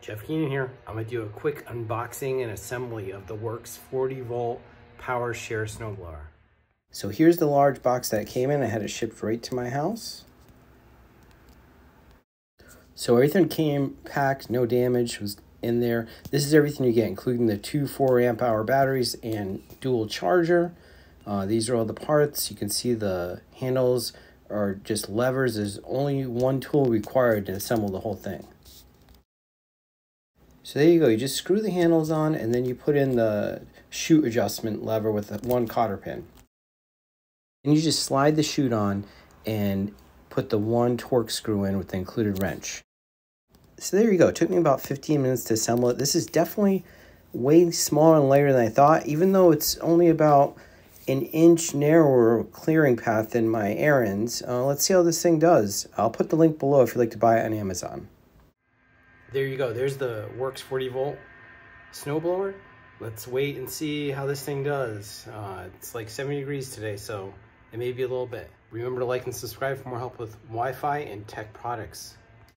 Jeff Keenan here. I'm gonna do a quick unboxing and assembly of the Worx 40-volt power share snowblower. So here's the large box that it came in. I had it shipped right to my house. So everything came packed, no damage was in there. This is everything you get, including the two 4-amp-hour batteries and dual charger. These are all the parts. You can see the handles are just levers. There's only one tool required to assemble the whole thing. So there you go. You just screw the handles on and then you put in the chute adjustment lever with one cotter pin. And you just slide the chute on and put the one torque screw in with the included wrench. So there you go. It took me about 15 minutes to assemble it. This is definitely way smaller and lighter than I thought, even though it's only about an inch narrower clearing path than my errands. Let's see how this thing does. I'll put the link below if you'd like to buy it on Amazon. There you go. There's the Worx 40-volt snowblower. Let's wait and see how this thing does. It's like 70 degrees today, so it may be a little bit. Remember to like and subscribe for more help with Wi-Fi and tech products.